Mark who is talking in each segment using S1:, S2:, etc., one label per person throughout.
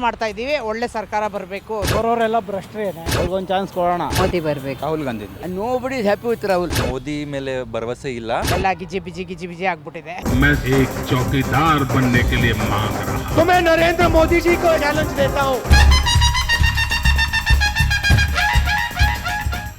S1: ಮಾಡ್ತಾ ಇದ್ದೀವಿ. ಒಳ್ಳೆ ಸರ್ಕಾರ ಬರಬೇಕು.
S2: ಬರೋರೆಲ್ಲ ಭ್ರಷ್ಟರೇನೆ, ಅವ್ರಿಗೊಂದು ಚಾನ್ಸ್ ಕೊಡೋಣ.
S3: ಮೋದಿ ಬರಬೇಕು.
S4: Rahul Gandhi.
S3: Nobody happy with Rahul.
S4: Modi ಮೇಲೆ ಭರವಸೆ ಇಲ್ಲ.
S1: ಎಲ್ಲ ಗಿಜಿ ಬಿಜಿ ಆಗ್ಬಿಟ್ಟಿದೆ.
S5: मैं एक चौकीदार बनने के लिए मांग रहा हूं।
S2: तो मैं नरेंद्र मोदी जी को चैलेंज देता हूं।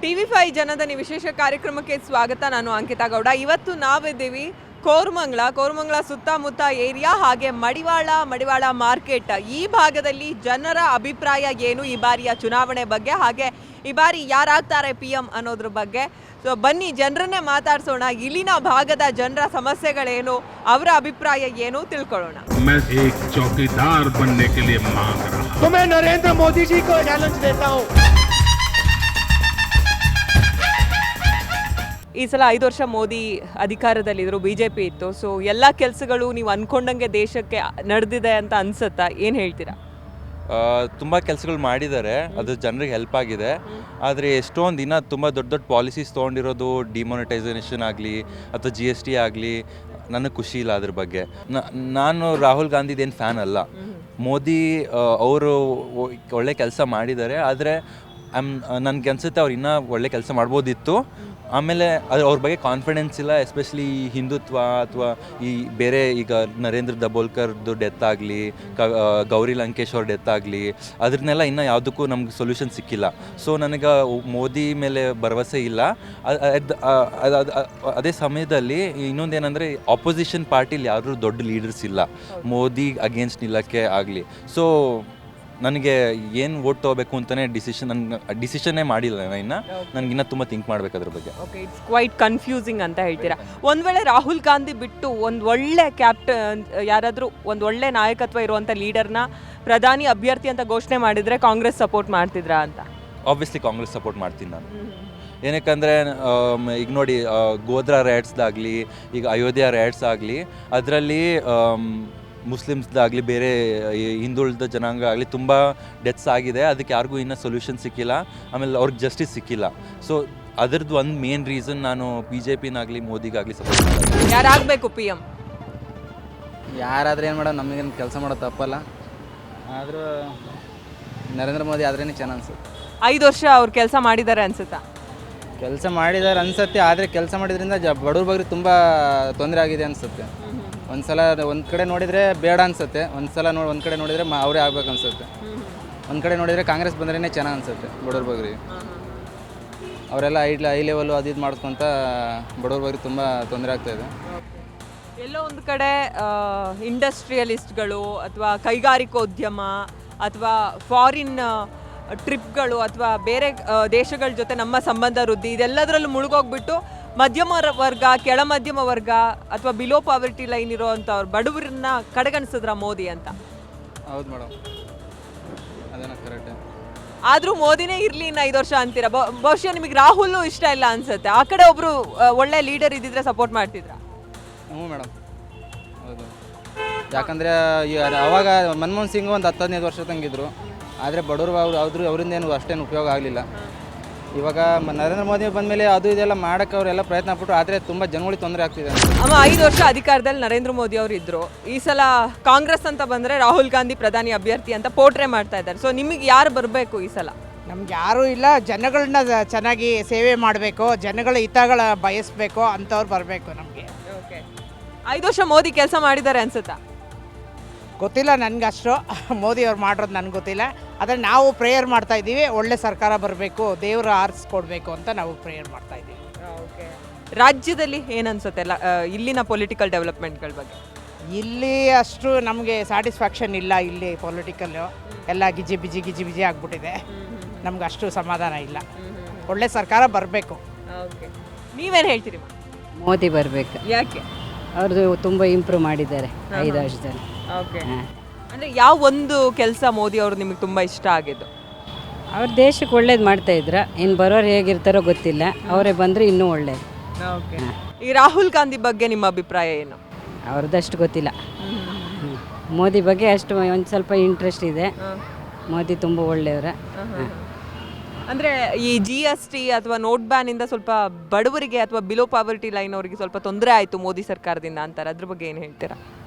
S6: TV5 ಜನಧನಿ ವಿಶೇಷ ಕಾರ್ಯಕ್ರಮಕ್ಕೆ ಸ್ವಾಗತ. ನಾನು ಅಂಕಿತಾ ಗೌಡ. ಇವತ್ತು ನಾವಿದ್ದೀವಿ ಕೋರಮಂಗಲ ಸುತ್ತಮುತ್ತ ಏರಿಯಾ, ಹಾಗೆ ಮಡಿವಾಳ ಮಾರ್ಕೆಟ್. ಈ ಭಾಗದಲ್ಲಿ ಜನರ ಅಭಿಪ್ರಾಯ ಏನು ಈ ಬಾರಿಯ ಚುನಾವಣೆ ಬಗ್ಗೆ, ಹಾಗೆ ಈ ಬಾರಿ ಯಾರಾಗ್ತಾರೆ PM ಅನ್ನೋದ್ರ ಬಗ್ಗೆ. ಸೊ ಬನ್ನಿ ಜನರನ್ನೇ ಮಾತಾಡ್ಸೋಣ. ಇಲ್ಲಿನ ಭಾಗದ ಜನರ ಸಮಸ್ಯೆಗಳೇನು, ಅವರ ಅಭಿಪ್ರಾಯ ಏನು ತಿಳ್ಕೊಳ್ಳೋಣ.
S5: मैं एक चौकीदार बनने के लिए मांग रहा हूं।
S2: तो मैं नरेंद्र मोदी जी को चैलेंज देता हूं।
S6: ಈ ಸಲ 5 ವರ್ಷ ಮೋದಿ ಅಧಿಕಾರದಲ್ಲಿದ್ದರು, BJP ಇತ್ತು. ಸೊ ಎಲ್ಲ ಕೆಲಸಗಳು ನೀವು ಅಂದ್ಕೊಂಡಂಗೆ ದೇಶಕ್ಕೆ ನಡೆದಿದೆ ಅಂತ ಅನ್ಸುತ್ತಾ? ಏನು ಹೇಳ್ತೀರಾ?
S4: ತುಂಬ ಕೆಲಸಗಳು ಮಾಡಿದ್ದಾರೆ, ಅದು ಜನರಿಗೆ ಹೆಲ್ಪ್ ಆಗಿದೆ. ಆದರೆ ಎಷ್ಟೊಂದು ದಿನ ತುಂಬ ದೊಡ್ಡ ಪಾಲಿಸೀಸ್ ತೊಗೊಂಡಿರೋದು, ಡಿಮಾನಿಟೈಸೇಷನ್ ಆಗಲಿ ಅಥವಾ GST ಆಗಲಿ, ನನಗೆ ಖುಷಿ ಇಲ್ಲ ಅದ್ರ ಬಗ್ಗೆ. ನಾನು ರಾಹುಲ್ ಗಾಂಧಿದೇನು ಫ್ಯಾನ್ ಅಲ್ಲ. ಮೋದಿ ಅವರು ಒಳ್ಳೆ ಕೆಲಸ ಮಾಡಿದ್ದಾರೆ, ಆದರೆ ನನಗೆ ಅನಿಸುತ್ತೆ ಅವ್ರು ಇನ್ನೂ ಒಳ್ಳೆ ಕೆಲಸ ಮಾಡ್ಬೋದಿತ್ತು. ಆಮೇಲೆ ಅವ್ರ ಬಗ್ಗೆ ಕಾನ್ಫಿಡೆನ್ಸ್ ಇಲ್ಲ, ಎಸ್ಪೆಷಲಿ ಹಿಂದುತ್ವ ಅಥವಾ ಈ ಬೇರೆ ಈಗ ನರೇಂದ್ರ ದಬೋಲ್ಕರ್ದು ಡೆತ್ ಆಗಲಿ, ಗೌರಿ ಲಂಕೇಶ್ ಅವ್ರ ಡೆತ್ ಆಗಲಿ, ಅದನ್ನೆಲ್ಲ ಇನ್ನೂ ಯಾವುದಕ್ಕೂ ನಮ್ಗೆ ಸೊಲ್ಯೂಷನ್ ಸಿಕ್ಕಿಲ್ಲ. ಸೊ ನನಗೆ ಮೋದಿ ಮೇಲೆ ಭರವಸೆ ಇಲ್ಲ. ಅದೇ ಸಮಯದಲ್ಲಿ ಇನ್ನೊಂದೇನೆಂದರೆ ಆಪೋಸಿಷನ್ ಪಾರ್ಟಿಲಿ ಯಾರೂ ದೊಡ್ಡ ಲೀಡರ್ಸ್ ಇಲ್ಲ ಮೋದಿ ಅಗೇನ್ಸ್ಟ್ ನಿಲ್ಲಕ್ಕೆ ಆಗಲಿ. ಸೊ ನನಗೆ ಏನು ವೋಟ್ ತೊಗೋಬೇಕು ಅಂತಲೇ ಡಿಸಿಷನ್ನೇ ಮಾಡಿಲ್ಲ ನಾನು. ನನಗಿನ್ನ ತುಂಬ ಥಿಂಕ್ ಮಾಡಬೇಕು ಅದ್ರ ಬಗ್ಗೆ.
S6: ಓಕೆ, ಇಟ್ಸ್ ಕ್ವೈಟ್ ಕನ್ಫ್ಯೂಸಿಂಗ್ ಅಂತ ಹೇಳ್ತೀರಾ. ಒಂದು ವೇಳೆ ರಾಹುಲ್ ಗಾಂಧಿ ಬಿಟ್ಟು ಒಂದು ಒಳ್ಳೆ ಯಾರಾದರೂ ಒಂದು ಒಳ್ಳೆ ನಾಯಕತ್ವ ಇರುವಂಥ ಲೀಡರ್ನ ಪ್ರಧಾನಿ ಅಭ್ಯರ್ಥಿ ಅಂತ ಘೋಷಣೆ ಮಾಡಿದರೆ ಕಾಂಗ್ರೆಸ್ ಸಪೋರ್ಟ್ ಮಾಡ್ತಿದ್ರಾ ಅಂತ?
S4: ಆಬ್ವಿಯಸ್ಲಿ ಕಾಂಗ್ರೆಸ್ ಸಪೋರ್ಟ್ ಮಾಡ್ತೀನಿ ನಾನು. ಏನಕ್ಕಂದರೆ ಈಗ ನೋಡಿ, ಗೋಧ್ರಾ ರೈಟ್ಸ್ದಾಗಲಿ, ಈಗ ಅಯೋಧ್ಯ ರೈಟ್ಸ್ ಆಗಲಿ, ಅದರಲ್ಲಿ ಮುಸ್ಲಿಮ್ಸ್ದಾಗಲಿ ಬೇರೆ ಹಿಂದುಳಿದ ಜನಾಂಗ ಆಗಲಿ ತುಂಬ ಡೆತ್ಸ್ ಆಗಿದೆ. ಅದಕ್ಕೆ ಯಾರಿಗೂ ಇನ್ನೂ ಸೊಲ್ಯೂಷನ್ ಸಿಕ್ಕಿಲ್ಲ, ಆಮೇಲೆ ಅವ್ರಿಗೆ ಜಸ್ಟಿಸ್ ಸಿಕ್ಕಿಲ್ಲ. ಸೊ ಅದರದ್ದು ಒಂದು ಮೇನ್ ರೀಸನ್ ನಾನು BJPನಾಗಲಿ ಮೋದಿಗಾಗಲಿ ಸಪೋರ್ಟ್ ಮಾಡ್ತೀನಿ.
S6: ಯಾರಾಗಬೇಕು PM?
S3: ಯಾರಾದ್ರೆ ಏನು ಮಾಡೋದು, ನಮಗೇನು ಕೆಲಸ ಮಾಡೋದು ತಪ್ಪಲ್ಲ. ಆದರೂ ನರೇಂದ್ರ ಮೋದಿ ಆದ್ರೇ ಚೆನ್ನಾಗಿ ಅನ್ಸುತ್ತೆ.
S6: 5 ವರ್ಷ ಅವ್ರು ಕೆಲಸ ಮಾಡಿದ್ದಾರೆ ಅನ್ಸುತ್ತಾ?
S3: ಕೆಲಸ ಮಾಡಿದ್ದಾರೆ ಅನ್ಸುತ್ತೆ, ಆದರೆ ಕೆಲಸ ಮಾಡಿದ್ರಿಂದ ಬಡವ್ರ ಬಗ್ಗೆ ತುಂಬ ತೊಂದರೆ ಆಗಿದೆ ಅನಿಸುತ್ತೆ. ಒಂದು ಸಲ ಒಂದು ಕಡೆ ನೋಡಿದರೆ ಬೇಡ ಅನಿಸುತ್ತೆ, ಒಂದು ಕಡೆ ನೋಡಿದರೆ ಅವರೇ ಆಗ್ಬೇಕು ಅನಿಸುತ್ತೆ. ಒಂದು ಕಡೆ ನೋಡಿದರೆ ಕಾಂಗ್ರೆಸ್ ಬಂದ್ರೇ ಚೆನ್ನಾಗಿ ಅನಿಸುತ್ತೆ ಬಡವ್ರ ಬಗ್ಗೆ. ಅವರೆಲ್ಲ ಹೈ ಲೆವೆಲ್ಲು ಅದು ಇದು ಮಾಡ್ಕೊತ ಬಡವ್ರ ಬಗ್ಗೆ ತುಂಬ ತೊಂದರೆ ಆಗ್ತಾಯಿದೆ.
S6: ಎಲ್ಲೋ ಒಂದು ಕಡೆ ಇಂಡಸ್ಟ್ರಿಯಲಿಸ್ಟ್ಗಳು ಅಥವಾ ಕೈಗಾರಿಕೋದ್ಯಮ ಅಥವಾ ಫಾರಿನ್ ಟ್ರಿಪ್ಗಳು ಅಥವಾ ಬೇರೆ ದೇಶಗಳ ಜೊತೆ ನಮ್ಮ ಸಂಬಂಧ ವೃದ್ಧಿ, ಇದೆಲ್ಲದರಲ್ಲೂ ಮುಳುಗೋಗ್ಬಿಟ್ಟು ಮಧ್ಯಮ ವರ್ಗ, ಕೆಳ ಮಧ್ಯಮ ವರ್ಗ ಅಥವಾ ಬಿಲೋ ಪಾವರ್ಟಿ ಲೈನ್ ಇರೋವಂಥವ್ರು ಬಡವರನ್ನ ಕಡೆಗಣಿಸಿದ್ರ ಮೋದಿ ಅಂತ?
S3: ಹೌದು ಮೇಡಮ್, ಅದೇನ ಕರೆಕ್ಟ್.
S6: ಆದರೂ ಮೋದಿನೇ ಇರಲಿ ಇನ್ನು 5 ವರ್ಷ ಅಂತೀರಾ. ಬಹುಶಃ ನಿಮಗೆ ರಾಹುಲ್ ಇಷ್ಟ ಇಲ್ಲ ಅನ್ಸುತ್ತೆ. ಆ ಕಡೆ ಒಬ್ಬರು ಒಳ್ಳೆ ಲೀಡರ್ ಇದ್ದಿದ್ರೆ ಸಪೋರ್ಟ್ ಮಾಡ್ತಿದ್ರ?
S3: ಹ್ಞೂ ಮೇಡಮ್, ಹೌದು. ಯಾಕಂದರೆ ಅವಾಗ ಮನಮೋಹನ್ ಸಿಂಗ್ ಒಂದು 10-15 ವರ್ಷ ತಂಗಿದ್ರು, ಆದರೆ ಬಡವರು ಅವರಿಂದೇನು ಅಷ್ಟೇನು ಉಪಯೋಗ ಆಗಲಿಲ್ಲ. ಇವಾಗ ನರೇಂದ್ರ ಮೋದಿ ಬಂದಮೇಲೆ ಅದು ಇದೆಲ್ಲ ಮಾಡೋಕ್ಕೆ ಅವರೆಲ್ಲ ಪ್ರಯತ್ನ ಪಟ್ಟರು, ಆದರೆ ತುಂಬ ಜನಗಳಿಗೆ ತೊಂದರೆ ಆಗ್ತಿದೆ.
S6: 5 ವರ್ಷ ಅಧಿಕಾರದಲ್ಲಿ ನರೇಂದ್ರ ಮೋದಿ ಅವರು ಇದ್ದರು. ಈ ಸಲ ಕಾಂಗ್ರೆಸ್ ಅಂತ ಬಂದರೆ ರಾಹುಲ್ ಗಾಂಧಿ ಪ್ರಧಾನಿ ಅಭ್ಯರ್ಥಿ ಅಂತ ಪೋಟ್ರೆ ಮಾಡ್ತಾ ಇದ್ದಾರೆ. ಸೊ ನಿಮಗೆ ಯಾರು ಬರಬೇಕು ಈ ಸಲ?
S1: ನಮ್ಗೆ ಯಾರೂ ಇಲ್ಲ, ಜನಗಳನ್ನ ಚೆನ್ನಾಗಿ ಸೇವೆ ಮಾಡಬೇಕು, ಜನಗಳ ಹಿತಗಳ ಬಯಸಬೇಕು ಅಂಥವ್ರು ಬರಬೇಕು ನಮಗೆ.
S6: ಓಕೆ, 5 ವರ್ಷ ಮೋದಿ ಕೆಲಸ ಮಾಡಿದ್ದಾರೆ ಅನ್ಸುತ್ತಾ?
S1: ಗೊತ್ತಿಲ್ಲ ನನಗಷ್ಟು, ಮೋದಿ ಅವ್ರು ಮಾಡಿರೋದು ನನಗೆ ಗೊತ್ತಿಲ್ಲ. ಆದರೆ ನಾವು ಪ್ರೇಯರ್ ಮಾಡ್ತಾ ಇದ್ದೀವಿ, ಒಳ್ಳೆ ಸರ್ಕಾರ ಬರಬೇಕು, ದೇವರು ಆರಿಸ್ಕೊಡ್ಬೇಕು ಅಂತ ನಾವು ಪ್ರೇಯರ್ ಮಾಡ್ತಾ ಇದ್ದೀವಿ.
S6: ಓಕೆ, ರಾಜ್ಯದಲ್ಲಿ ಏನನ್ಸುತ್ತೆ ಇಲ್ಲಿನ ಪೊಲಿಟಿಕಲ್ ಡೆವಲಪ್ಮೆಂಟ್ಗಳ ಬಗ್ಗೆ?
S1: ಇಲ್ಲಿ ಅಷ್ಟು ನಮಗೆ ಸ್ಯಾಟಿಸ್ಫ್ಯಾಕ್ಷನ್ ಇಲ್ಲ. ಇಲ್ಲಿ ಪೊಲಿಟಿಕಲ್ಲು ಎಲ್ಲ ಗಿಜಿ ಬಿಜಿ ಆಗ್ಬಿಟ್ಟಿದೆ. ನಮ್ಗೆ ಅಷ್ಟು ಸಮಾಧಾನ ಇಲ್ಲ. ಒಳ್ಳೆ ಸರ್ಕಾರ ಬರಬೇಕು.
S6: ಓಕೆ, ನೀವೇನು ಹೇಳ್ತೀರಿ?
S3: ಮೋದಿ ಬರಬೇಕು.
S6: ಯಾಕೆ?
S3: ಅವ್ರದ್ದು ತುಂಬ ಇಂಪ್ರೂವ್ ಮಾಡಿದ್ದಾರೆ 5 ವರ್ಷದಲ್ಲಿ.
S6: ಓಕೆ, ಅಂದರೆ ಯಾವ ಒಂದು ಕೆಲಸ ಮೋದಿ ಅವರು ನಿಮಗೆ ತುಂಬ ಇಷ್ಟ ಆಗಿದ್ದು?
S3: ಅವ್ರ ದೇಶಕ್ಕೆ ಒಳ್ಳೇದು ಮಾಡ್ತಾಯಿದ್ರ, ಇನ್ನು ಬರೋರು ಹೇಗಿರ್ತಾರೋ ಗೊತ್ತಿಲ್ಲ, ಅವರೇ ಬಂದರೆ ಇನ್ನೂ ಒಳ್ಳೇದು.
S6: ಓಕೆ, ಈ ರಾಹುಲ್ ಗಾಂಧಿ ಬಗ್ಗೆ ನಿಮ್ಮ ಅಭಿಪ್ರಾಯ ಏನು?
S3: ಅವ್ರದ್ದಷ್ಟು ಗೊತ್ತಿಲ್ಲ. ಮೋದಿ ಬಗ್ಗೆ ಅಷ್ಟು ಒಂದು ಸ್ವಲ್ಪ ಇಂಟ್ರೆಸ್ಟ್ ಇದೆ. ಮೋದಿ ತುಂಬ ಒಳ್ಳೆಯವರ.
S6: ಅಂದರೆ ಈ GST ಅಥವಾ ನೋಟ್ ಬ್ಯಾನಿಂದ ಸ್ವಲ್ಪ ಬಡವರಿಗೆ ಅಥವಾ ಬಿಲೋ ಪಾವರ್ಟಿ ಲೈನ್ ಅವರಿಗೆ ಸ್ವಲ್ಪ ತೊಂದರೆ ಆಯಿತು ಮೋದಿ ಸರ್ಕಾರದಿಂದ ಅಂತಾರೆ. ಅದ್ರ ಬಗ್ಗೆ ಏನು ಹೇಳ್ತೀರಾ?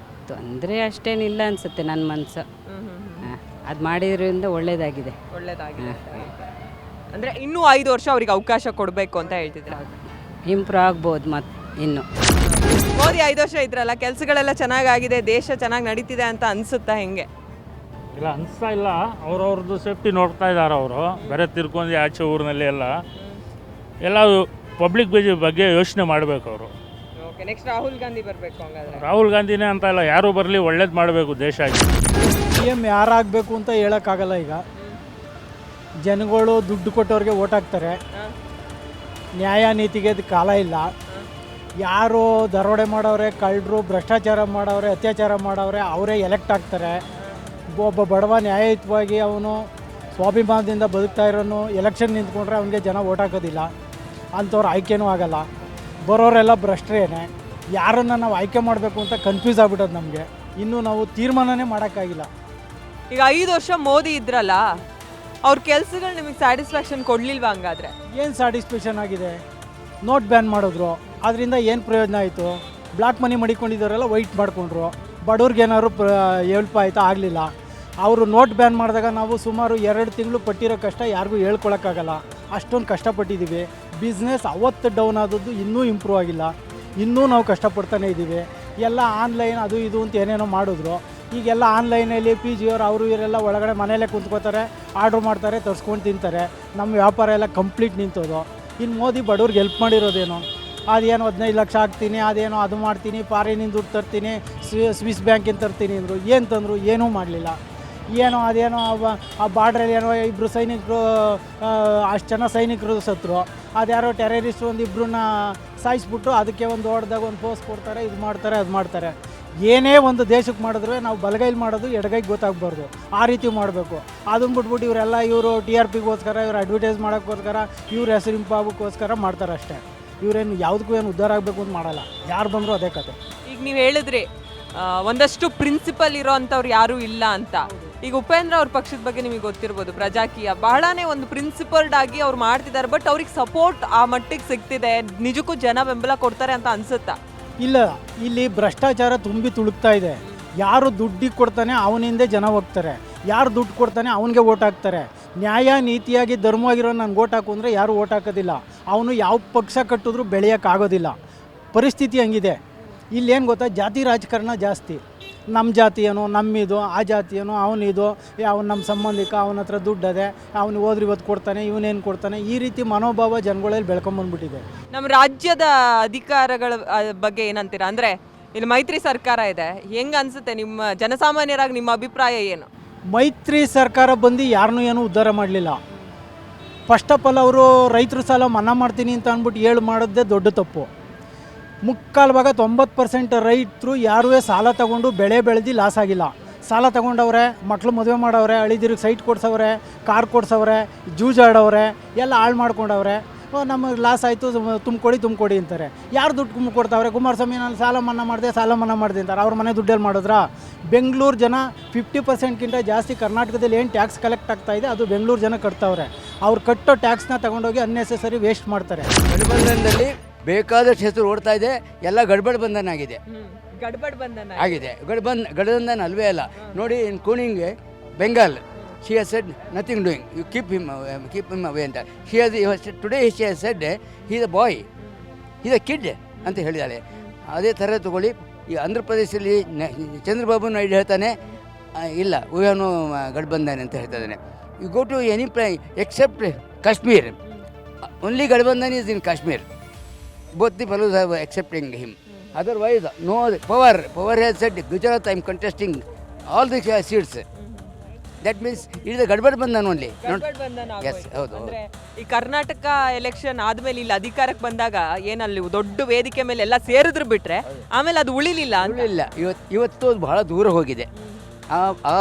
S3: ತೊಂದರೆ ಅಷ್ಟೇನಿಲ್ಲ ಅನಿಸುತ್ತೆ ನನ್ನ ಮನಸ್ಸು.
S7: ಅದು ಮಾಡಿದ್ರಿಂದ ಒಳ್ಳೇದಾಗಿದೆ.
S6: ಒಳ್ಳೇದಾಗಿದೆ. ಅಂದರೆ ಇನ್ನೂ 5 ವರ್ಷ ಅವ್ರಿಗೆ ಅವಕಾಶ ಕೊಡಬೇಕು ಅಂತ ಹೇಳ್ತಿದ್ರೆ
S7: ಇಂಪ್ರೂವ್ ಆಗ್ಬೋದು ಮತ್ತು ಇನ್ನು.
S6: ಮೋದಿ 5 ವರ್ಷ ಇದ್ರಲ್ಲ, ಕೆಲಸಗಳೆಲ್ಲ ಚೆನ್ನಾಗಾಗಿದೆ, ದೇಶ ಚೆನ್ನಾಗಿ ನಡೀತಿದೆ ಅಂತ ಅನ್ಸುತ್ತಾ? ಹೆಂಗೆ?
S8: ಇಲ್ಲ ಅನಿಸ್ತಾ ಇಲ್ಲ. ಅವ್ರವ್ರದ್ದು ಸೇಫ್ಟಿ ನೋಡ್ತಾ ಇದ್ದಾರೆ. ಅವರು ಬೇರೆ ತಿರ್ಕೊಂಡು ಆಚೆ ಊರಿನಲ್ಲಿ ಎಲ್ಲ ಪಬ್ಲಿಕ್ ಬಗ್ಗೆ ಯೋಚನೆ ಮಾಡಬೇಕು ಅವರು.
S6: ಓಕೆ, ನೆಕ್ಸ್ಟ್ ರಾಹುಲ್ ಗಾಂಧಿ ಬರಬೇಕು ಹಂಗಾದ್ರೆ?
S8: ರಾಹುಲ್ ಗಾಂಧಿನೇ ಅಂತ ಇಲ್ಲ, ಯಾರು ಬರಲಿ ಒಳ್ಳೇದು ಮಾಡಬೇಕು ದೇಶ ಆಗಿ.
S2: ಸಿ ಎಮ್ ಯಾರಾಗಬೇಕು ಅಂತ ಹೇಳೋಕ್ಕಾಗಲ್ಲ. ಈಗ ಜನಗಳು ದುಡ್ಡು ಕೊಟ್ಟವ್ರಿಗೆ ಓಟ್ ಹಾಕ್ತಾರೆ. ನ್ಯಾಯ ನೀತಿಗೆ ಅದು ಕಾಲ ಇಲ್ಲ. ಯಾರು ದರೋಡೆ ಮಾಡವ್ರೆ, ಕಳ್ಳರು, ಭ್ರಷ್ಟಾಚಾರ ಮಾಡವ್ರೆ, ಅತ್ಯಾಚಾರ ಮಾಡವ್ರೆ ಅವರೇ ಎಲೆಕ್ಟ್ ಆಗ್ತಾರೆ. ಒಬ್ಬ ಬಡವ ನ್ಯಾಯಯುತವಾಗಿ ಅವನು ಸ್ವಾಭಿಮಾನದಿಂದ ಬದುಕ್ತಾ ಇರೋನು ಎಲೆಕ್ಷನ್ ನಿಂತ್ಕೊಂಡ್ರೆ ಅವನಿಗೆ ಜನ ಓಟ್ ಹಾಕೋದಿಲ್ಲ. ಅಂಥವ್ರು ಆಯ್ಕೆನೂ ಆಗಲ್ಲ. ಬರೋರೆಲ್ಲ ಭ್ರಷ್ಟರೇನೆ. ಯಾರನ್ನು ನಾವು ಆಯ್ಕೆ ಮಾಡಬೇಕು ಅಂತ ಕನ್ಫ್ಯೂಸ್ ಆಗ್ಬಿಟ್ಟದು ನಮಗೆ. ಇನ್ನೂ ನಾವು ತೀರ್ಮಾನನೇ ಮಾಡೋಕ್ಕಾಗಿಲ್ಲ.
S6: ಈಗ 5 ವರ್ಷ ಮೋದಿ ಇದ್ರಲ್ಲ, ಅವ್ರ ಕೆಲಸಗಳು ನಿಮಗೆ ಸ್ಯಾಟಿಸ್ಫ್ಯಾಕ್ಷನ್ ಕೊಡಲಿಲ್ವಾ ಹಂಗಾದ್ರೆ?
S2: ಏನು ಸ್ಯಾಟಿಸ್ಫ್ಯಾಕ್ಷನ್ ಆಗಿದೆ? ನೋಟ್ ಬ್ಯಾನ್ ಮಾಡಿದ್ರು, ಅದರಿಂದ ಏನು ಪ್ರಯೋಜನ ಆಯಿತು? ಬ್ಲ್ಯಾಕ್ ಮನಿ ಮಡಿಕೊಂಡಿದ್ದವರೆಲ್ಲ ವೈಟ್ ಮಾಡಿಕೊಂಡ್ರು. ಬಡವ್ರಿಗೆ ಏನಾದ್ರು ಹೆಲ್ಪ್ ಆಯಿತಾ? ಆಗಲಿಲ್ಲ. ಅವರು ನೋಟ್ ಬ್ಯಾನ್ ಮಾಡಿದಾಗ ನಾವು ಸುಮಾರು 2 ತಿಂಗಳು ಪಟ್ಟಿರೋ ಕಷ್ಟ ಯಾರಿಗೂ ಹೇಳ್ಕೊಳಕ್ಕಾಗಲ್ಲ. ಅಷ್ಟೊಂದು ಕಷ್ಟಪಟ್ಟಿದ್ದೀವಿ. ಬಿಸ್ನೆಸ್ ಅವತ್ತು ಡೌನ್ ಆದದ್ದು ಇನ್ನೂ ಇಂಪ್ರೂವ್ ಆಗಿಲ್ಲ. ಇನ್ನೂ ನಾವು ಕಷ್ಟಪಡ್ತಾನೆ ಇದ್ದೀವಿ. ಎಲ್ಲ ಆನ್ಲೈನ್ ಅದು ಇದು ಅಂತ ಏನೇನೋ ಮಾಡಿದ್ರು. ಈಗೆಲ್ಲ ಆನ್ಲೈನಲ್ಲಿ ಪಿ ಜಿಯವರು ಅವರು ಇವರೆಲ್ಲ ಒಳಗಡೆ ಮನೆಯಲ್ಲೇ ಕುಂತ್ಕೋತಾರೆ, ಆರ್ಡ್ರ್ ಮಾಡ್ತಾರೆ, ತರಿಸ್ಕೊಂಡು ತಿಂತಾರೆ. ನಮ್ಮ ವ್ಯಾಪಾರ ಎಲ್ಲ ಕಂಪ್ಲೀಟ್ ನಿಂತೋದು. ಇನ್ನು ಮೋದಿ ಬಡವ್ರಿಗೆ ಹೆಲ್ಪ್ ಮಾಡಿರೋದೇನು? ಅದೇನೋ 15 ಲಕ್ಷ ಹಾಕ್ತೀನಿ, ಅದೇನೋ ಅದು ಮಾಡ್ತೀನಿ, ಫಾರಿನಿಂದ ದುಡ್ಡು ತರ್ತೀನಿ, ಸ್ವಿಸ್ ಬ್ಯಾಂಕಿಂದ ತರ್ತೀನಿ ಅಂದರು. ಏನು ತಂದರು? ಏನೂ ಮಾಡಲಿಲ್ಲ. ಏನೋ ಅದೇನೋ ಆ ಬಾರ್ಡ್ರಲ್ಲಿ ಏನೋ 2 ಸೈನಿಕರು, ಅಷ್ಟು ಜನ ಸೈನಿಕರು ಸತ್ತರು. ಅದ್ಯಾರೋ ಟೆರರಿಸ್ಟ್ ಒಂದಿಬ್ಬರನ್ನ ಸಾಯಿಸ್ಬಿಟ್ಟು ಅದಕ್ಕೆ ಒಂದು ಹೊಡೆದಾಗ ಒಂದು ಪೋಸ್ಟ್ ಕೊಡ್ತಾರೆ, ಇದು ಮಾಡ್ತಾರೆ, ಅದು ಮಾಡ್ತಾರೆ. ಏನೇ ಒಂದು ದೇಶಕ್ಕೆ ಮಾಡಿದ್ರೆ ನಾವು ಬಲಗೈಲಿ ಮಾಡೋದು ಎಡಗೈಗೆ ಗೊತ್ತಾಗಬಾರ್ದು. ಆ ರೀತಿ ಮಾಡಬೇಕು. ಅದನ್ನು ಬಿಟ್ಬಿಟ್ಟು ಇವರೆಲ್ಲ ಇವರು TRPಗೋಸ್ಕರ, ಇವರು ಅಡ್ವರ್ಟೈಸ್ ಮಾಡೋಕ್ಕೋಸ್ಕರ, ಇವ್ರ ಹೆಸರು ಇಂಪಾಗೋಕ್ಕೋಸ್ಕರ ಮಾಡ್ತಾರೆ ಅಷ್ಟೇ. ಇವರೇನು ಯಾವುದಕ್ಕೂ ಏನು ಉದ್ಧಾರ ಆಗಬೇಕು ಅಂತ ಮಾಡಲ್ಲ. ಯಾರು ಬಂದರೂ ಅದೇ ಕತೆ.
S6: ಈಗ ನೀವು ಹೇಳಿದ್ರಿ ಒಂದಷ್ಟು ಪ್ರಿನ್ಸಿಪಲ್ ಇರೋ ಅಂಥವ್ರು ಯಾರೂ ಇಲ್ಲ ಅಂತ. ಈಗ ಉಪೇಂದ್ರ ಅವ್ರ ಪಕ್ಷದ ಬಗ್ಗೆ ನಿಮಗೆ ಗೊತ್ತಿರ್ಬೋದು, ಪ್ರಜಾಕೀಯ ಬಹಳನೇ ಒಂದು ಪ್ರಿನ್ಸಿಪಲ್ಡ್ ಆಗಿ ಅವ್ರು ಮಾಡ್ತಿದ್ದಾರೆ. ಬಟ್ ಅವ್ರಿಗೆ ಸಪೋರ್ಟ್ ಆ ಮಟ್ಟಿಗೆ ಸಿಗ್ತಿದೆ, ನಿಜಕ್ಕೂ ಜನ ಬೆಂಬಲ ಕೊಡ್ತಾರೆ ಅಂತ ಅನ್ಸುತ್ತಾ?
S2: ಇಲ್ಲ, ಇಲ್ಲಿ ಭ್ರಷ್ಟಾಚಾರ ತುಂಬಿ ತುಳುಕ್ತಾ ಇದೆ. ಯಾರು ದುಡ್ಡಿಗೆ ಕೊಡ್ತಾನೆ ಅವನಿಂದ ಜನ ಹೋಗ್ತಾರೆ. ಯಾರು ದುಡ್ಡು ಕೊಡ್ತಾನೆ ಅವನಿಗೆ ಓಟ್ ಹಾಕ್ತಾರೆ. ನ್ಯಾಯ ನೀತಿಯಾಗಿ ಧರ್ಮವಾಗಿರೋ ನಾನು ಓಟ್ ಹಾಕು ಅಂದರೆ ಯಾರು ಓಟ್ ಹಾಕೋದಿಲ್ಲ. ಅವನು ಯಾವ ಪಕ್ಷ ಕಟ್ಟಿದ್ರೂ ಬೆಳೆಯೋಕ್ಕಾಗೋದಿಲ್ಲ. ಪರಿಸ್ಥಿತಿ ಹಂಗಿದೆ. ಇಲ್ಲೇನು ಗೊತ್ತಾ, ಜಾತಿ ರಾಜಕಾರಣ ಜಾಸ್ತಿ. ನಮ್ಮ ಜಾತಿ ಏನೋ, ನಮ್ಮಿದು, ಆ ಜಾತಿ ಏನೋ, ಅವನಿದು, ಅವ್ನು ನಮ್ಮ ಸಂಬಂಧಿಕ, ಅವನ ಹತ್ರ ದುಡ್ಡದೆ, ಅವನು ಹೋದ್ರೆ ಇವತ್ತು ಕೊಡ್ತಾನೆ, ಇವನೇನು ಕೊಡ್ತಾನೆ, ಈ ರೀತಿ ಮನೋಭಾವ ಜನಗಳಲ್ಲಿ ಬೆಳ್ಕೊಂಬಂದ್ಬಿಟ್ಟಿದೆ.
S6: ನಮ್ಮ ರಾಜ್ಯದ ಅಧಿಕಾರಗಳ ಬಗ್ಗೆ ಏನಂತೀರಾ? ಅಂದರೆ ಇಲ್ಲಿ ಮೈತ್ರಿ ಸರ್ಕಾರ ಇದೆ, ಹೆಂಗೆ ಅನಿಸುತ್ತೆ? ನಿಮ್ಮ ಜನಸಾಮಾನ್ಯರಾಗಿ ನಿಮ್ಮ ಅಭಿಪ್ರಾಯ ಏನು?
S2: ಮೈತ್ರಿ ಸರ್ಕಾರ ಬಂದು ಯಾರನ್ನೂ ಏನೂ ಉದ್ಧಾರ ಮಾಡಲಿಲ್ಲ. ಫಸ್ಟ್ ಆಫ್ ಆಲ್ ಅವರು ರೈತರು ಸಾಲ ಮನ್ನಾ ಮಾಡ್ತೀನಿ ಅಂತ ಅಂದ್ಬಿಟ್ಟು ಮಾಡೋದೇ ದೊಡ್ಡ ತಪ್ಪು. ಮುಕ್ಕಾಲು ಭಾಗ 90% ರೈತರು ಯಾರೂ ಸಾಲ ತಗೊಂಡು ಬೆಳೆ ಬೆಳೆದು ಲಾಸ್ ಆಗಿಲ್ಲ. ಸಾಲ ತಗೊಂಡವ್ರೆ, ಮಕ್ಳು ಮದುವೆ ಮಾಡವ್ರೆ, ಅಳಿದಿರಿಗೆ ಸೈಟ್ ಕೊಡ್ಸವ್ರೆ, ಕಾರ್ ಕೊಡ್ಸವ್ರೆ, ಜೂಜಾಡವ್ರೆ, ಎಲ್ಲ ಹಾಳು ಮಾಡ್ಕೊಂಡವ್ರೆ. ನಮಗೆ ಲಾಸ್ ಆಯಿತು, ತುಂಬಿಕೊಡಿ ಅಂತಾರೆ. ಯಾರು ದುಡ್ಡು ಕೊಡ್ತಾವ್ರೆ? ಕುಮಾರಸ್ವಾಮಿ ನಾನು ಸಾಲ ಮನ್ನಾ ಮಾಡಿದೆ ಅಂತಾರೆ. ಅವ್ರ ಮನೆ ದುಡ್ಡಲ್ಲಿ ಮಾಡಿದ್ರಾ? ಬೆಂಗಳೂರು ಜನ 50%ಗಿಂತ ಜಾಸ್ತಿ ಕರ್ನಾಟಕದಲ್ಲಿ ಏನು ಟ್ಯಾಕ್ಸ್ ಕಲೆಕ್ಟ್ ಆಗ್ತಾ ಇದೆ ಅದು ಬೆಂಗಳೂರು ಜನ ಕಟ್ತಾವ್ರೆ. ಅವ್ರು ಕಟ್ಟೋ ಟ್ಯಾಕ್ಸ್ನ ತಗೊಂಡೋಗಿ ಅನ್ನೆಸೆಸರಿ ವೇಸ್ಟ್ ಮಾಡ್ತಾರೆ.
S9: ಗಠಬಂಧನದಲ್ಲಿ ಬೇಕಾದಷ್ಟು ಹೆಸರು ಓಡ್ತಾ ಇದೆ. ಎಲ್ಲ ಗಡ್ಬಡ್ ಬಂಧನ ಆಗಿದೆ. ಆಗಿದೆ. ಗಠಬಂಧನ ಅಲ್ವೇ ಅಲ್ಲ. ನೋಡಿ, ಇನ್ ಕೂನಿಂಗ್ Bengal, she has said nothing doing, you keep him away ಅಂತ. Today she has said he is a boy, he is a kid ಅಂತ ಹೇಳಿದಾಳೆ. ಅದೇ ಥರ ತಗೊಳ್ಳಿ, ಈ ಆಂಧ್ರ ಪ್ರದೇಶದಲ್ಲಿ ಚಂದ್ರಬಾಬು ನಾಯ್ಡು ಹೇಳ್ತಾನೆ ಇಲ್ಲ, we have no ಗಠಬಂಧನ ಅಂತ ಹೇಳ್ತಾನೆ. You go to any place except Kashmir, only Gadbandhan is in Kashmir. Both the fellows are accepting him. Otherwise, no. Power has said, Gujarat I am contesting all the seats. That means it is a Gadbandhan only. Yes, ಹೌದು.
S6: ಅಂದ್ರೆ ಈ Karnataka election ಆದ್ಮೇಲೆ ಇಲ್ಲಿ ಅಧಿಕಾರಕ್ಕೆ ಬಂದಾಗ ಏನಲ್ಲಿ ದೊಡ್ಡ ವೇದಿಕೆ ಮೇಲೆ ಎಲ್ಲ ಸೇರಿದ್ರು ಬಿಟ್ರೆ ಆಮೇಲೆ ಅದು ಉಳಿಲಿಲ್ಲ.
S9: ಇವತ್ತು ಬಹಳ ದೂರ ಹೋಗಿದೆ. ಆ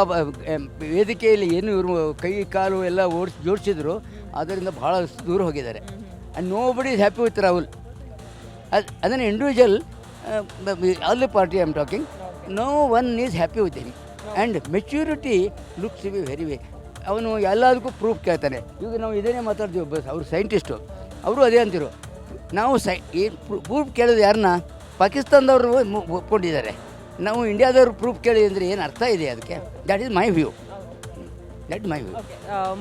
S9: ವೇದಿಕೆಯಲ್ಲಿ ಏನು ಇವರು ಕೈ ಕಾಲು ಎಲ್ಲ ಜೋಡಿಸಿದ್ರು, ಅದರಿಂದ ಬಹಳ ದೂರ ಹೋಗಿದ್ದಾರೆ. And nobody is happy with Rahul. ಅದನ್ನು individual, all the party I am talking, no one is happy with him. And maturity looks be very way. ಅವನು ಎಲ್ಲದಕ್ಕೂ ಪ್ರೂಫ್ ಕೇಳ್ತಾನೆ. ಈಗ ನಾವು ಇದನ್ನೇ ಮಾತಾಡ್ತೀವಿ, ಬಸ್ ಅವರು ಸೈಂಟಿಸ್ಟು, ಅವರು ಅದೇ ಅಂತಿರು. ನಾವು ಪ್ರೂಫ್ ಕೇಳೋದು ಯಾರನ್ನ? ಪಾಕಿಸ್ತಾನದವರು ಒಪ್ಕೊಂಡಿದ್ದಾರೆ. ನಾವು ಇಂಡಿಯಾದವ್ರು ಪ್ರೂಫ್ ಕೇಳಿ ಅಂದರೆ ಏನು ಅರ್ಥ ಇದೆ ಅದಕ್ಕೆ? That is my view. That my view.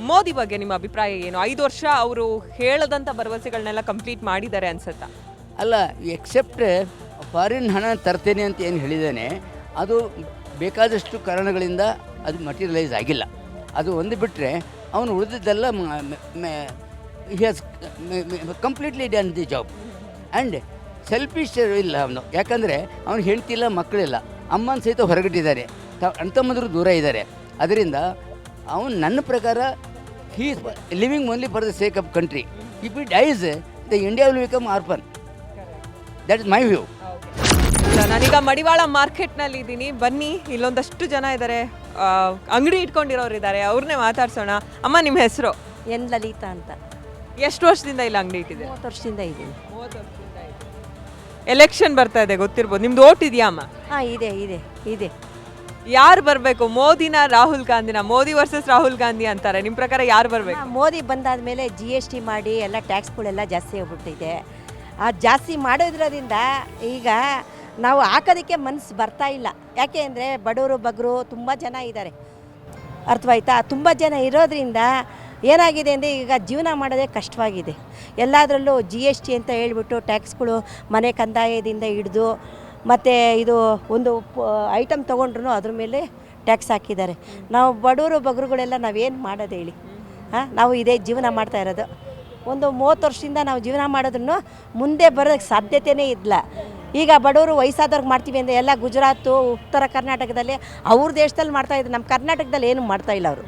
S6: Modi ಬಗ್ಗೆ ನಿಮ್ಮ ಅಭಿಪ್ರಾಯ ಏನು? 5 ವರ್ಷ ಅವರು ಹೇಳದಂಥ ಭರವಸೆಗಳನ್ನೆಲ್ಲ ಕಂಪ್ಲೀಟ್ ಮಾಡಿದ್ದಾರೆ ಅನ್ಸುತ್ತಾ?
S9: ಅಲ್ಲ, ಎಕ್ಸೆಪ್ಟ್ ಫಾರಿನ್ ಹಣ ತರ್ತೇನೆ ಅಂತ ಏನು ಹೇಳಿದ್ದಾನೆ ಅದು ಬೇಕಾದಷ್ಟು ಕಾರಣಗಳಿಂದ ಅದು ಮಟೀರಿಯಲೈಸ್ ಆಗಿಲ್ಲ. ಅದು ಒಂದು ಬಿಟ್ಟರೆ ಅವನು ಉಳಿದಿದ್ದೆಲ್ಲ he has completely done the job. And selfish ಇಲ್ಲ ಅವನು, ಯಾಕಂದರೆ ಅವನು ಹೆಂಡ್ತಿಲ್ಲ, ಮಕ್ಕಳಿಲ್ಲ, ಅಮ್ಮನ ಸಹಿತ ಹೊರಗಿಟ್ಟಿದ್ದಾರೆ, ಅಣ್ತಮ್ಮಂದರು ದೂರ ಇದ್ದಾರೆ. ಅದರಿಂದ ಅವನು ನನ್ನ ಪ್ರಕಾರ he is living only for the sake of country. If it dies the India will become orphan. That is my view.
S6: ನಾನೀಗ ಮಡಿವಾಳ ಮಾರ್ಕೆಟ್ನಲ್ಲಿ ಇದ್ದೀನಿ. ಬನ್ನಿ, ಇಲ್ಲೊಂದಷ್ಟು ಜನ ಇದ್ದಾರೆ, ಅಂಗಡಿ ಇಟ್ಕೊಂಡಿರೋರು ಇದ್ದಾರೆ, ಅವ್ರನ್ನೇ ಮಾತಾಡ್ಸೋಣ. ಅಮ್ಮ, ನಿಮ್ಮ ಹೆಸರು?
S10: ಎನ್ ಲಲಿತಾ ಅಂತ.
S6: ಎಷ್ಟು ವರ್ಷದಿಂದ ಇಲ್ಲ ಅಂಗಡಿ ಇಟ್ಟಿದೆ?
S10: 30 ವರ್ಷದಿಂದ ಇದ್ದೀನಿ.
S6: 30 ವರ್ಷದಿಂದ ಇದೆ. ಎಲೆಕ್ಷನ್ ಬರ್ತಾ ಇದೆ, ಗೊತ್ತಿರ್ಬೋದು. ನಿಮ್ದು ಓಟ್ ಇದೆಯಾ ಅಮ್ಮ?
S10: ಹಾಂ, ಇದೆ ಇದೆ ಇದೆ.
S6: ಯಾರು ಬರಬೇಕು, ಮೋದಿನ ರಾಹುಲ್ ಗಾಂಧಿನ? ಮೋದಿ ವರ್ಸಸ್ ರಾಹುಲ್ ಗಾಂಧಿ ಅಂತಾರೆ. ನಿಮ್ಮ ಪ್ರಕಾರ ಯಾರು ಬರಬೇಕು?
S10: ಮೋದಿ ಬಂದಾದ್ಮೇಲೆ GST ಮಾಡಿ ಎಲ್ಲ ಟ್ಯಾಕ್ಸ್ಗಳೆಲ್ಲ ಜಾಸ್ತಿ ಹೋಗ್ಬಿಟ್ಟಿದೆ. ಆ ಜಾಸ್ತಿ ಮಾಡೋದ್ರಿಂದ ಈಗ ನಾವು ಹಾಕೋದಕ್ಕೆ ಮನಸ್ಸು ಬರ್ತಾ ಇಲ್ಲ. ಯಾಕೆ ಅಂದರೆ ಬಡವರು ಬಗ್ಗರು ತುಂಬ ಜನ ಇದ್ದಾರೆ, ಅರ್ಥವಾಯ್ತಾ? ತುಂಬ ಜನ ಇರೋದ್ರಿಂದ ಏನಾಗಿದೆ ಅಂದರೆ ಈಗ ಜೀವನ ಮಾಡೋದೇ ಕಷ್ಟವಾಗಿದೆ. ಎಲ್ಲದರಲ್ಲೂ GST ಅಂತ ಹೇಳ್ಬಿಟ್ಟು ಟ್ಯಾಕ್ಸ್ಗಳು ಮನೆ ಕಂದಾಯದಿಂದ ಹಿಡಿದು ಮತ್ತು ಇದು ಒಂದು ಐಟಮ್ ತೊಗೊಂಡ್ರು ಅದ್ರ ಮೇಲೆ ಟ್ಯಾಕ್ಸ್ ಹಾಕಿದ್ದಾರೆ. ನಾವು ಬಡವರು ಬಗ್ರುಗಳೆಲ್ಲ ನಾವೇನು ಮಾಡೋದು ಹೇಳಿ? ಹಾಂ, ನಾವು ಇದೇ ಜೀವನ ಮಾಡ್ತಾ ಇರೋದು. ಒಂದು 30 ವರ್ಷದಿಂದ ನಾವು ಜೀವನ ಮಾಡೋದನ್ನು ಮುಂದೆ ಬರೋದಕ್ಕೆ ಸಾಧ್ಯತೆಯೇ ಇಲ್ಲ. ಈಗ ಬಡವರು ವಯಸ್ಸಾದವ್ರಿಗೆ ಮಾಡ್ತೀವಿ ಅಂದರೆ ಎಲ್ಲ ಗುಜರಾತು, ಉತ್ತರ ಕರ್ನಾಟಕದಲ್ಲಿ ಅವ್ರ ದೇಶದಲ್ಲಿ ಮಾಡ್ತಾಯಿದ್ರು, ನಮ್ಮ ಕರ್ನಾಟಕದಲ್ಲಿ ಏನು ಮಾಡ್ತಾಯಿಲ್ಲ. ಅವರು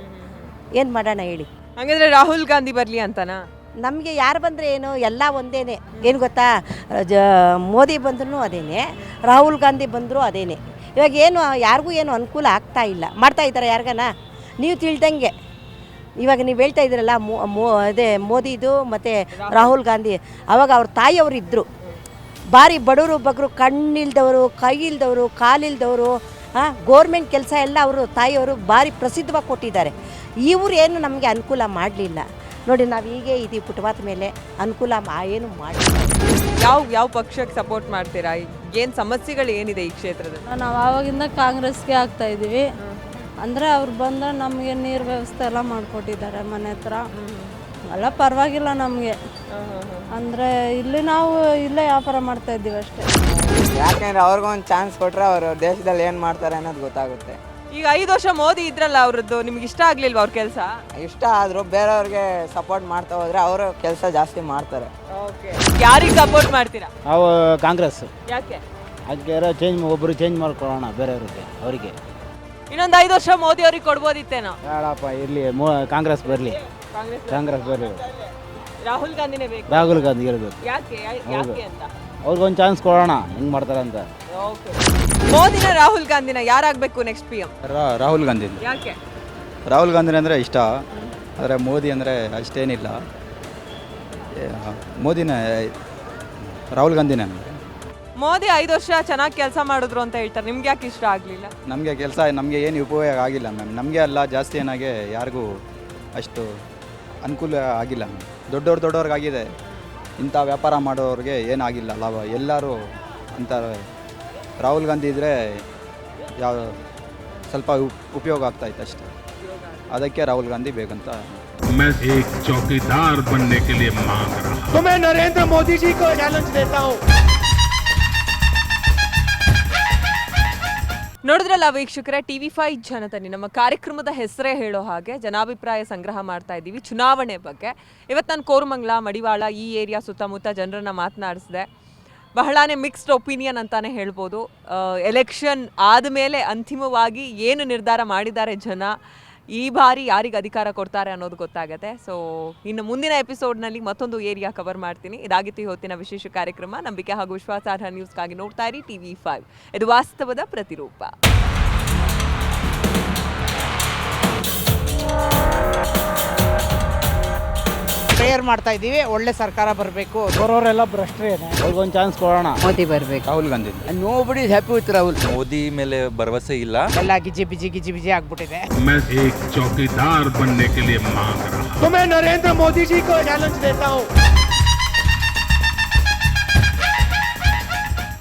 S10: ಏನು ಮಾಡೋಣ ಹೇಳಿ?
S6: ಹಾಗಾದರೆ ರಾಹುಲ್ ಗಾಂಧಿ ಬರಲಿ ಅಂತನಾ?
S10: ನಮಗೆ ಯಾರು ಬಂದರೆ ಏನು, ಎಲ್ಲ ಒಂದೇ. ಏನು ಗೊತ್ತಾ, ಮೋದಿ ಬಂದ್ರೂ ಅದೇನೆ, ರಾಹುಲ್ ಗಾಂಧಿ ಬಂದರೂ ಅದೇನೆ. ಇವಾಗ ಏನು ಯಾರಿಗೂ ಏನು ಅನುಕೂಲ ಆಗ್ತಾ ಇಲ್ಲ. ಮಾಡ್ತಾ ಇದ್ದಾರೆ ಯಾರಿಗಾನ? ನೀವು ತಿಳ್ದಂಗೆ ಇವಾಗ ನೀವು ಹೇಳ್ತಾ ಇದ್ದೀರಲ್ಲ, ಅದೇ ಮೋದಿದು ಮತ್ತು ರಾಹುಲ್ ಗಾಂಧಿ, ಅವಾಗ ಅವ್ರ ತಾಯಿಯವರು ಇದ್ದರು, ಭಾರಿ ಬಡವರು ಬಗ್ಗರು, ಕಣ್ಣಿಲ್ದವರು, ಕೈ ಇಲ್ದವರು, ಕಾಲಿಲ್ದವರು, ಗೋರ್ಮೆಂಟ್ ಕೆಲಸ ಎಲ್ಲ ಅವರು ತಾಯಿಯವರು ಭಾರಿ ಪ್ರಸಿದ್ಧವಾಗಿ ಕೊಟ್ಟಿದ್ದಾರೆ. ಇವರು ಏನು ನಮಗೆ ಅನುಕೂಲ ಮಾಡಲಿಲ್ಲ ನೋಡಿ. ನಾವು ಹೀಗೆ ಇದೀವಿ ಫುಟ್ಪಾತ್ ಮೇಲೆ, ಅನುಕೂಲ ಏನು ಮಾಡಲಿಲ್ಲ.
S6: ಯಾವ ಪಕ್ಷಕ್ಕೆ ಸಪೋರ್ಟ್ ಮಾಡ್ತೀರಾ? ಏನು ಸಮಸ್ಯೆಗಳು ಏನಿದೆ ಈ ಕ್ಷೇತ್ರದಲ್ಲಿ?
S11: ನಾವು ಆವಾಗಿಂದ ಕಾಂಗ್ರೆಸ್ಗೆ ಆಗ್ತಾ ಇದ್ದೀವಿ. ಅಂದರೆ ಅವ್ರು ಬಂದರೆ ನಮಗೆ ನೀರು ವ್ಯವಸ್ಥೆ ಎಲ್ಲ ಮಾಡಿಕೊಟ್ಟಿದ್ದಾರೆ ಮನೆ ಹತ್ರ, ಎಲ್ಲ ಪರವಾಗಿಲ್ಲ ನಮಗೆ. ಅಂದರೆ ಇಲ್ಲಿ ನಾವು ಇಲ್ಲೇ ವ್ಯಾಪಾರ ಮಾಡ್ತಾ ಇದ್ದೀವಿ ಅಷ್ಟೇ.
S12: ಯಾಕೆಂದರೆ ಅವ್ರಿಗೊಂದು ಚಾನ್ಸ್ ಕೊಟ್ಟರೆ ಅವರು ದೇಶದಲ್ಲಿ ಏನು ಮಾಡ್ತಾರೆ ಅನ್ನೋದು ಗೊತ್ತಾಗುತ್ತೆ.
S6: ಈಗ 5 ವರ್ಷ ಮೋದಿ ಇದ್ರಲ್ಲ, ಅವ್ರದ್ದು ನಿಮ್ಗೆ ಇಷ್ಟ ಆಗ್ಲಿಲ್ವಾ ಅವ್ರ ಕೆಲಸ?
S12: ಇಷ್ಟ ಆದರೂ ಬೇರೆಯವ್ರಿಗೆ ಸಪೋರ್ಟ್ ಮಾಡ್ತಾ ಹೋದರೆ ಅವರು ಕೆಲಸ ಜಾಸ್ತಿ ಮಾಡ್ತಾರೆ.
S6: ಯಾರಿಗೆ ಸಪೋರ್ಟ್ ಮಾಡ್ತೀರಾ?
S2: ನಾವು ಕಾಂಗ್ರೆಸ್.
S6: ಯಾಕೆ?
S2: ಅದಕ್ಕೆ ಒಬ್ಬರು ಚೇಂಜ್ ಮಾಡ್ಕೊಳ್ಳೋಣ ಬೇರೆಯವ್ರಿಗೆ, ಅವರಿಗೆ.
S6: ಇನ್ನೊಂದು 5 ವರ್ಷ ಮೋದಿ ಅವ್ರಿಗೆ ಕೊಡ್ಬೋದಿತ್ತೇನೋ?
S2: ಬೇಡಪ್ಪ, ಇರಲಿ, ಕಾಂಗ್ರೆಸ್ ಬರಲಿ, ಕಾಂಗ್ರೆಸ್ ಬರಲಿ.
S6: ರಾಹುಲ್ ಗಾಂಧಿನೇ ಬೇಕು?
S2: ರಾಹುಲ್ ಗಾಂಧಿ ಇರಬೇಕು.
S6: ಯಾಕೆ ಅಂತ?
S2: ಅವ್ರಿಗೊಂದು ಚಾನ್ಸ್ ಕೊಡೋಣ, ಹೆಂಗೆ ಮಾಡ್ತಾರೆ ಅಂತ.
S6: ಮೋದಿನ ರಾಹುಲ್ ಗಾಂಧಿನ ಯಾರಾಗಬೇಕು ನೆಕ್ಸ್ಟ್ PM?
S3: ರಾಹುಲ್ ಗಾಂಧಿ.
S6: ಯಾಕೆ?
S3: ರಾಹುಲ್ ಗಾಂಧಿ ಅಂದರೆ ಇಷ್ಟ, ಆದರೆ ಮೋದಿ ಅಂದರೆ ಅಷ್ಟೇನಿಲ್ಲ. ಮೋದಿನೇ, ರಾಹುಲ್ ಗಾಂಧಿನೇ.
S6: ಮೋದಿ 5 ವರ್ಷ ಚೆನ್ನಾಗಿ ಕೆಲಸ ಮಾಡಿದ್ರು ಅಂತ ಹೇಳ್ತಾರೆ. ನಿಮ್ಗೆ ಯಾಕೆ ಇಷ್ಟ ಆಗಲಿಲ್ಲ?
S3: ನಮಗೆ ಏನು ಉಪಯೋಗ ಆಗಿಲ್ಲ ಮ್ಯಾಮ್. ನಮಗೆ ಅಲ್ಲ, ಜಾಸ್ತಿ ಏನಾಗೆ ಯಾರಿಗೂ ಅಷ್ಟು ಅನುಕೂಲ ಆಗಿಲ್ಲ ಮ್ಯಾಮ್. ದೊಡ್ಡವ್ರಿಗಾಗಿದೆ, ಇಂಥ ವ್ಯಾಪಾರ ಮಾಡೋರಿಗೆ ಏನಾಗಿಲ್ಲ ಲಾಭ. ಎಲ್ಲರೂ ಅಂತಾರೆ ರಾಹುಲ್ ಗಾಂಧಿ ಇದ್ದರೆ ಸ್ವಲ್ಪ ಉಪಯೋಗ ಆಗ್ತಾಯಿತ್ತು ಅಷ್ಟೇ. ಅದಕ್ಕೆ ರಾಹುಲ್ ಗಾಂಧಿ ಬೇಕಂತ.
S5: मैं एक चौकीदार बनने के लिए मांग रहा हूं।
S2: तो मैं नरेंद्र मोदी जी को चैलेंज देता हूं।
S6: ನೋಡಿದ್ರಲ್ಲ ವೀಕ್ಷಕರೇ, TV5 ಜನತನಿ ನಮ್ಮ ಕಾರ್ಯಕ್ರಮದ ಹೆಸರೇ ಹೇಳೋ ಹಾಗೆ ಜನಾಭಿಪ್ರಾಯ ಸಂಗ್ರಹ ಮಾಡ್ತಾ ಇದ್ದೀವಿ ಚುನಾವಣೆ ಬಗ್ಗೆ. ಇವತ್ತು ನಾನು ಕೋರಮಂಗಲ, ಮಡಿವಾಳ ಈ ಏರಿಯಾ ಸುತ್ತಮುತ್ತ ಜನರನ್ನ ಮಾತನಾಡಿಸಿದೆ. ಬಹಳಾನೇ ಮಿಕ್ಸ್ಡ್ ಒಪಿನಿಯನ್ ಅಂತಾನೆ ಹೇಳ್ಬೋದು. ಎಲೆಕ್ಷನ್ ಆದಮೇಲೆ ಅಂತಿಮವಾಗಿ ಏನು ನಿರ್ಧಾರ ಮಾಡಿದ್ದಾರೆ ಜನ, ಈ ಬಾರಿ ಯಾರಿಗೆ ಅಧಿಕಾರ ಕೊಡ್ತಾರೆ ಅನ್ನೋದು ಗೊತ್ತಾಗುತ್ತೆ. ಸೊ ಇನ್ನು ಮುಂದಿನ ಎಪಿಸೋಡ್ನಲ್ಲಿ ಮತ್ತೊಂದು ಏರಿಯಾ ಕವರ್ ಮಾಡ್ತೀನಿ. ಇದಾಗಿತ್ತು ಇವತ್ತಿನ ವಿಶೇಷ ಕಾರ್ಯಕ್ರಮ. ನಂಬಿಕೆ ಹಾಗೂ ವಿಶ್ವಾಸಾರ್ಹ ನ್ಯೂಸ್ಗಾಗಿ ನೋಡ್ತಾ ಇರಿ TV5. ಇದು ವಾಸ್ತವದ ಪ್ರತಿರೂಪ.
S1: ಪ್ರೇಯರ್ ಮಾಡ್ತಾ ಇದ್ದೀವಿ, ಒಳ್ಳೆ ಸರ್ಕಾರ ಬರಬೇಕು.
S2: ಬರೋರೆಲ್ಲ ಭ್ರಷ್ಟರೇನೆ, ಅವ್ರಿಗೊಂದು ಚಾನ್ಸ್ ಕೊಡೋಣ.
S7: ಮೋದಿ ಬರಬೇಕು.
S3: Rahul Gandhi.
S9: Nobody is happy with Rahul.
S4: Modi ಮೇಲೆ ಭರವಸೆ ಇಲ್ಲ,
S1: ಎಲ್ಲ ಗಿಜಿ ಬಿಜಿ ಆಗ್ಬಿಟ್ಟಿದೆ.
S5: मैं एक चौकीदार बनने के लिए मांग रहा हूं।
S2: तो मैं नरेंद्र मोदी जी को चैलेंज देता हूं।